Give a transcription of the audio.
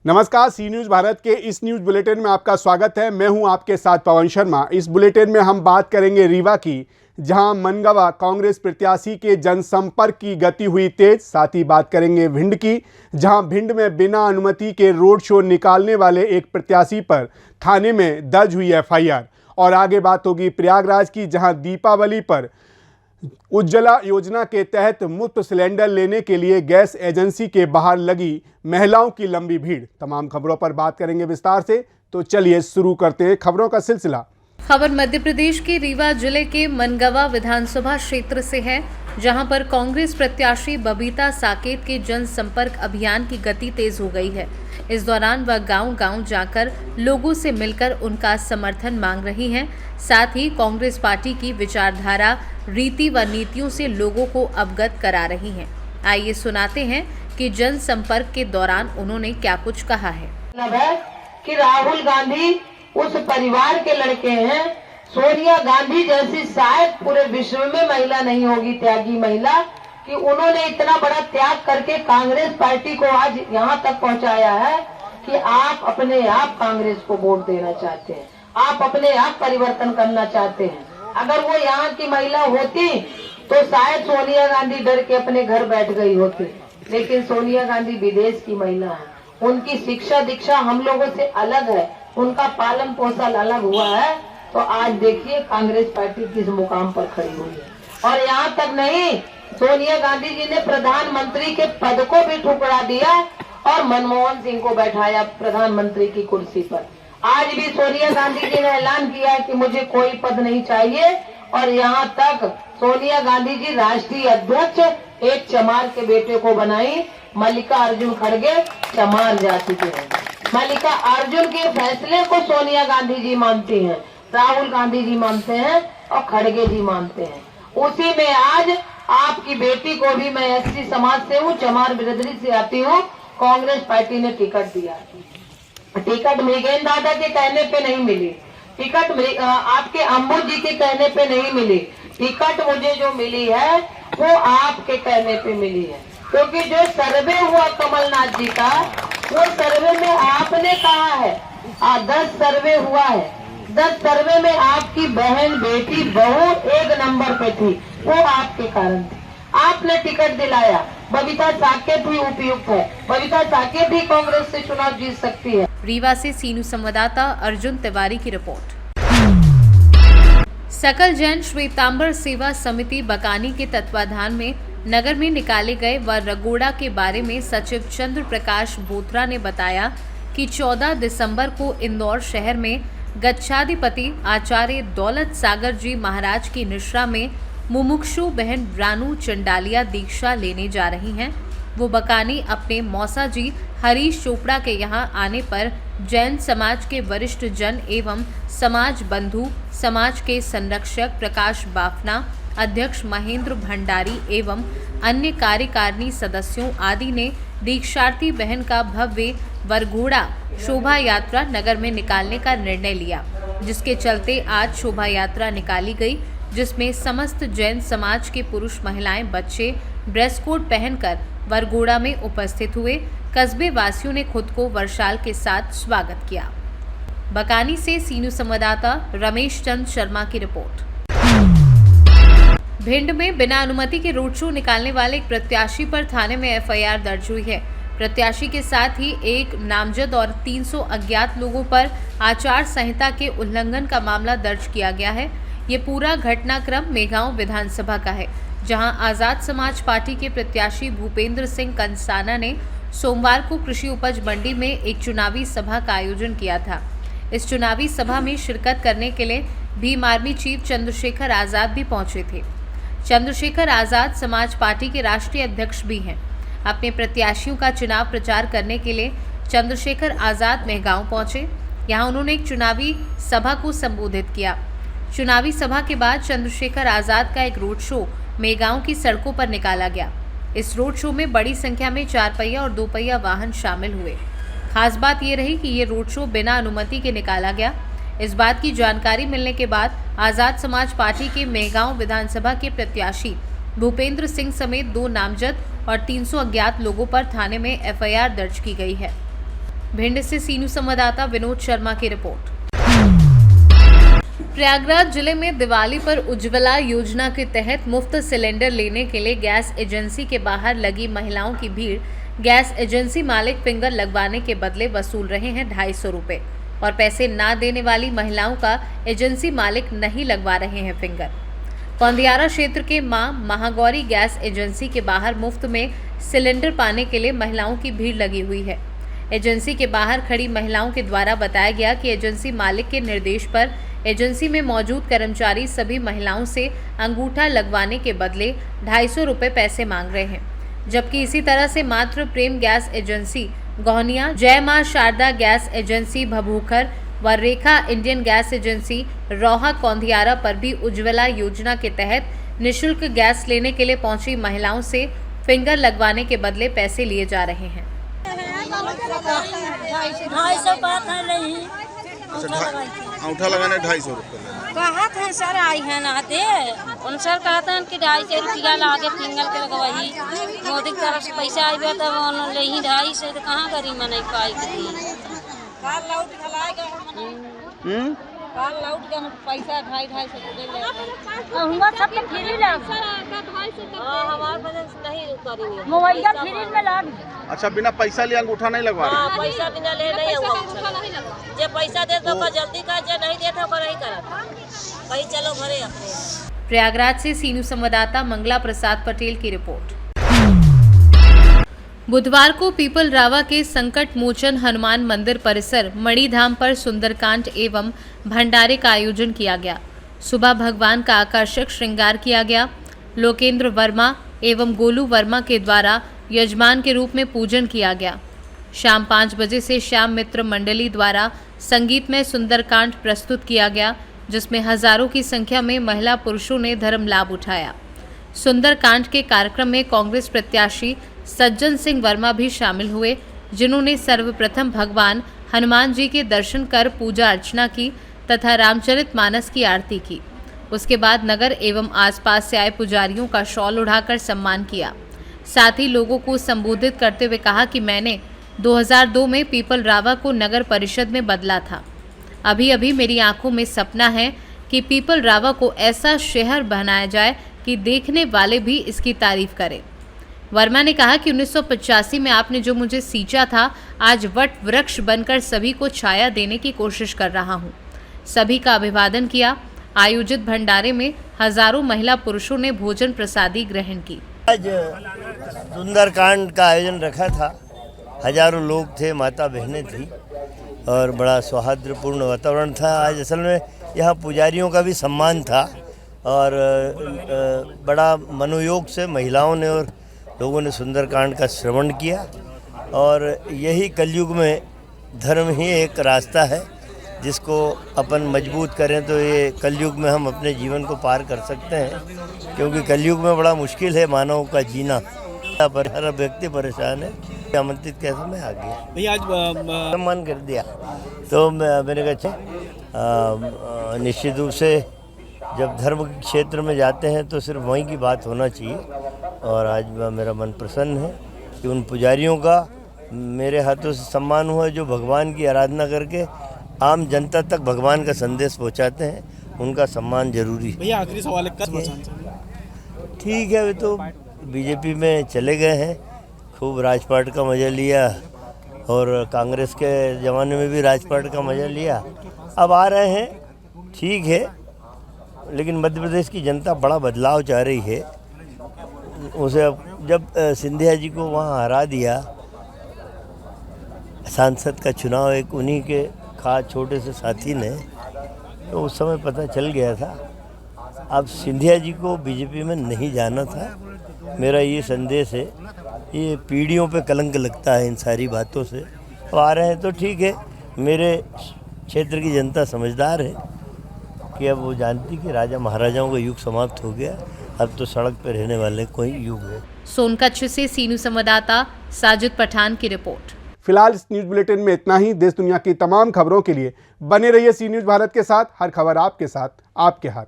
नमस्कार, सी न्यूज़ भारत के इस न्यूज़ बुलेटिन में आपका स्वागत है। मैं हूं आपके साथ पवन शर्मा। इस बुलेटिन में हम बात करेंगे रीवा की, जहां मनगवा कांग्रेस प्रत्याशी के जनसंपर्क की गति हुई तेज। साथ ही बात करेंगे भिंड की, जहां भिंड में बिना अनुमति के रोड शो निकालने वाले एक प्रत्याशी पर थाने में दर्ज हुई एफआईआर। और आगे बात होगी प्रयागराज की, जहाँ दीपावली पर उज्ज्वला योजना के तहत मुफ्त सिलेंडर लेने के लिए गैस एजेंसी के बाहर लगी महिलाओं की लंबी भीड़। तमाम खबरों पर बात करेंगे विस्तार से, तो चलिए शुरू करते हैं खबरों का सिलसिला। खबर मध्य प्रदेश के रीवा जिले के मनगवा विधानसभा क्षेत्र से है, जहां पर कांग्रेस प्रत्याशी बबीता साकेत के जनसंपर्क अभियान की गति तेज हो गई है। इस दौरान वह गांव-गांव जाकर लोगों से मिलकर उनका समर्थन मांग रही हैं। साथ ही कांग्रेस पार्टी की विचारधारा, रीति व नीतियों से लोगों को अवगत करा रही हैं। आइए सुनाते हैं कि जनसंपर्क के दौरान उन्होंने क्या कुछ कहा है। कि राहुल गांधी उस परिवार के लड़के हैं। सोनिया गांधी जैसी शायद पूरे विश्व में महिला नहीं होगी, त्यागी महिला, कि उन्होंने इतना बड़ा त्याग करके कांग्रेस पार्टी को आज यहाँ तक पहुँचाया है कि आप अपने आप कांग्रेस को वोट देना चाहते हैं, आप अपने आप परिवर्तन करना चाहते हैं। अगर वो यहाँ की महिला होती तो शायद सोनिया गांधी डर के अपने घर बैठ गई होती, लेकिन सोनिया गांधी विदेश की महिला है। उनकी शिक्षा दीक्षा हम लोगों से अलग है, उनका पालन पोषण अलग हुआ है। तो आज देखिए कांग्रेस पार्टी किस मुकाम पर खड़ी हुई है। और यहाँ तक नहीं, सोनिया गांधी जी ने प्रधानमंत्री के पद को भी ठुकरा दिया और मनमोहन सिंह को बैठाया प्रधानमंत्री की कुर्सी पर। आज भी सोनिया गांधी जी ने ऐलान किया कि मुझे कोई पद नहीं चाहिए, और यहाँ तक सोनिया गांधी जी राष्ट्रीय अध्यक्ष एक चमार के बेटे को बनाई। मल्लिकार्जुन खड़गे चमार जाति के हैं। मल्लिकार्जुन के फैसले को सोनिया गांधी जी मानती हैं, राहुल गांधी जी मानते हैं और खड़गे जी मानते हैं। उसी में आज आपकी बेटी को भी, मैं एससी समाज से हूँ, चमार बिरादरी से आती हूँ, कांग्रेस पार्टी ने टिकट दिया। टिकट मृगेंद्र दादा के कहने पे नहीं मिली, टिकट आपके अम्बू जी के कहने पे नहीं मिली। टिकट मुझे जो मिली है वो आपके कहने पे मिली है, क्योंकि जो सर्वे हुआ कमलनाथ जी का, वो सर्वे में आपने कहा है 10 सर्वे हुआ है, 10 सर्वे में आपकी बहन, बेटी, बहू 1 नंबर पे थी। वो आपके कारण थी, आपने टिकट दिलाया। बबीता साकेत भी उपयुक्त है, बबीता साकेत भी कांग्रेस से चुनाव जीत सकती है। रीवा से सी न्यूज़ संवाददाता अर्जुन तिवारी की रिपोर्ट। सकल जैन श्वेतांबर सेवा समिति बकानी के तत्वाधान में नगर में निकाले गए व रगोड़ा के बारे में सचिव चंद्र प्रकाश बोथरा ने बताया कि 14 दिसंबर को इंदौर शहर में गच्छाधिपति आचार्य दौलत सागर जी महाराज की निश्रा में मुमुक्षु बहन रानू चंडालिया दीक्षा लेने जा रही हैं। वो बकानी अपने मौसा जी हरीश चोपड़ा के यहाँ आने पर जैन समाज के वरिष्ठ जन एवं समाज बंधु, समाज के संरक्षक प्रकाश बाफना, अध्यक्ष महेंद्र भंडारी एवं अन्य कार्यकारिणी सदस्यों आदि ने दीक्षार्थी बहन का भव्य वरघोड़ा शोभा यात्रा नगर में निकालने का निर्णय लिया, जिसके चलते आज शोभा यात्रा निकाली गई, जिसमें समस्त जैन समाज के पुरुष, महिलाएं, बच्चे ड्रेस कोड पहनकर वरघोड़ा में उपस्थित हुए। कस्बे वासियों ने खुद को वर्षाल के साथ स्वागत किया। बकानी से सी न्यूज़ संवाददाता रमेश चंद शर्मा की रिपोर्ट। भिंड में बिना अनुमति के रोड शो निकालने वाले एक प्रत्याशी पर थाने में एफआईआर दर्ज हुई है। प्रत्याशी के साथ ही एक नामजद और 300 अज्ञात लोगों पर आचार संहिता के उल्लंघन का मामला दर्ज किया गया है। ये पूरा घटनाक्रम मेगांव विधानसभा का है, जहां आजाद समाज पार्टी के प्रत्याशी भूपेंद्र सिंह कंसाना ने सोमवार को कृषि उपज मंडी में एक चुनावी सभा का आयोजन किया था। इस चुनावी सभा में शिरकत करने के लिए भीम आर्मी चीफ चंद्रशेखर आजाद भी पहुंचे थे। चंद्रशेखर आजाद समाज पार्टी के राष्ट्रीय अध्यक्ष भी हैं। अपने प्रत्याशियों का चुनाव प्रचार करने के लिए चंद्रशेखर आजाद मेहगांव पहुंचे। यहां उन्होंने एक चुनावी सभा को संबोधित किया। चुनावी सभा के बाद चंद्रशेखर आजाद का एक रोड शो मेहगांव की सड़कों पर निकाला गया। इस रोड शो में बड़ी संख्या में 4 पहिया और 2 पहिया वाहन शामिल हुए। खास बात ये रही कि ये रोड शो बिना अनुमति के निकाला गया। इस बात की जानकारी मिलने के बाद आजाद समाज पार्टी के मेहगांव विधानसभा के प्रत्याशी भूपेंद्र सिंह समेत 2 नामजद और 300 अज्ञात लोगों पर थाने में एफआईआर दर्ज की गई है। भिंड से सीनू संवाददाता विनोद शर्मा की रिपोर्ट। प्रयागराज जिले में दिवाली पर उज्ज्वला योजना के तहत मुफ्त सिलेंडर लेने के लिए गैस एजेंसी के बाहर लगी महिलाओं की भीड़ गैस एजेंसी मालिक फिंगर लगवाने के बदले वसूल रहे हैं 250 रुपए और पैसे ना देने वाली महिलाओं का एजेंसी मालिक नहीं लगवा रहे हैं फिंगर। कौंदियारा क्षेत्र के मां महागौरी गैस एजेंसी के बाहर मुफ्त में सिलेंडर पाने के लिए महिलाओं की भीड़ लगी हुई है। एजेंसी के बाहर खड़ी महिलाओं के द्वारा बताया गया कि एजेंसी मालिक के निर्देश पर एजेंसी में मौजूद कर्मचारी सभी महिलाओं से अंगूठा लगवाने के बदले 250 रुपए पैसे मांग रहे हैं, जबकि इसी तरह से मात्र प्रेम गैस एजेंसी गोहनिया, जय मां शारदा गैस एजेंसी भभूखर व रेखा इंडियन गैस एजेंसी रोहा कौंदियारा पर भी उज्ज्वला योजना के तहत निःशुल्क गैस लेने के लिए पहुंची महिलाओं से फिंगर लगवाने के बदले पैसे लिए जा रहे हैं। 250 बात है नहीं, अंगूठा लगाने 250 रुपये कहते हैं सर आई है नहाते उन सर कहते हैं कि 250 रुपया लाके फिंगर के लगवाई मोदी की तरफ से पैसा आई तब उन्होंने ही 250 तो कहाँ करी मनाई पाई पैसा 250 हुआ सब फ्री मोबाइल फ्री में लाग। अच्छा, बिना पैसा लिए अंगूठा नहीं लगवा रहे? पैसा बिना ले नहीं जे पैसा दे तो जल्दी कर, जे नहीं दे तो नहीं करत कहीं चलो घरे अपने। प्रयागराज से सीनू संवाददाता मंगला प्रसाद पटेल की रिपोर्ट। बुधवार को पीपल रावा के संकट मोचन हनुमान मंदिर परिसर मणिधाम पर सुंदरकांड एवं भंडारे का आयोजन किया गया। सुबह भगवान का आकर्षक श्रृंगार किया गया। लोकेंद्र वर्मा एवं गोलू वर्मा के द्वारा यजमान के रूप में पूजन किया गया। शाम 5 बजे से श्याम मित्र मंडली द्वारा संगीतमय सुंदरकांड प्रस्तुत किया गया, जिसमें हजारों की संख्या में महिला पुरुषों ने धर्म लाभ उठाया। सुंदरकांड के कार्यक्रम में कांग्रेस प्रत्याशी सज्जन सिंह वर्मा भी शामिल हुए, जिन्होंने सर्वप्रथम भगवान हनुमान जी के दर्शन कर पूजा अर्चना की तथा रामचरितमानस की आरती की। उसके बाद नगर एवं आसपास से आए पुजारियों का शॉल उड़ाकर सम्मान किया। साथ ही लोगों को संबोधित करते हुए कहा कि मैंने 2002 में पीपल रावा को नगर परिषद में बदला था। अभी अभी मेरी आंखों में सपना है कि पीपल रावा को ऐसा शहर बनाया जाए कि देखने वाले भी इसकी तारीफ करें। वर्मा ने कहा कि 1985 में आपने जो मुझे सींचा था, आज वट वृक्ष बनकर सभी को छाया देने की कोशिश कर रहा हूं। सभी का अभिवादन किया। आयोजित भंडारे में हजारों महिला पुरुषों ने भोजन प्रसादी ग्रहण की। आज सुंदरकांड का आयोजन रखा था, हजारों लोग थे, माता बहनें थी और बड़ा सौहार्दपूर्ण वातावरण था। आज असल में यहाँ पुजारियों का भी सम्मान था और बड़ा मनोयोग से महिलाओं ने और लोगों ने सुंदरकांड का श्रवण किया। और यही कलयुग में धर्म ही एक रास्ता है जिसको अपन मजबूत करें तो ये कलयुग में हम अपने जीवन को पार कर सकते हैं, क्योंकि कलयुग में बड़ा मुश्किल है मानव का जीना। पर हर व्यक्ति परेशान है। आमंत्रित कैसे मैं आ गया भैया, आज सम्मान कर दिया तो मैंने कहा अच्छा, निश्चित रूप से जब धर्म के क्षेत्र में जाते हैं तो सिर्फ वहीं की बात होना चाहिए। और आज मेरा मन प्रसन्न है कि उन पुजारियों का मेरे हाथों से सम्मान हुआ जो भगवान की आराधना करके आम जनता तक भगवान का संदेश पहुंचाते हैं। उनका सम्मान जरूरी है। भैया आखिरी सवाल है, ठीक है, वे तो बीजेपी में चले गए हैं, खूब राजपाट का मज़ा लिया और कांग्रेस के ज़माने में भी राजपाट का मज़ा लिया। अब आ रहे हैं, ठीक है, लेकिन मध्य प्रदेश की जनता बड़ा बदलाव चाह रही है। उसे अब जब सिंधिया जी को वहाँ हरा दिया, सांसद का चुनाव एक उन्हीं के खास छोटे से साथी ने, तो उस समय पता चल गया था। अब सिंधिया जी को बीजेपी में नहीं जाना था। मेरा ये संदेश है, ये पीढ़ियों पे कलंक लगता है इन सारी बातों से। अब आ रहे हैं तो ठीक है, मेरे क्षेत्र की जनता समझदार है कि अब वो जानती कि राजा महाराजाओं का युग समाप्त हो गया, अब तो सड़क पर रहने वाले कोई युग है। सोनकच्छ से सीनू संवाददाता साजिद पठान की रिपोर्ट। फिलहाल इस न्यूज बुलेटिन में इतना ही। देश दुनिया की तमाम खबरों के लिए बने रहिए सी न्यूज भारत के साथ। हर खबर आपके साथ, आपके हाथ।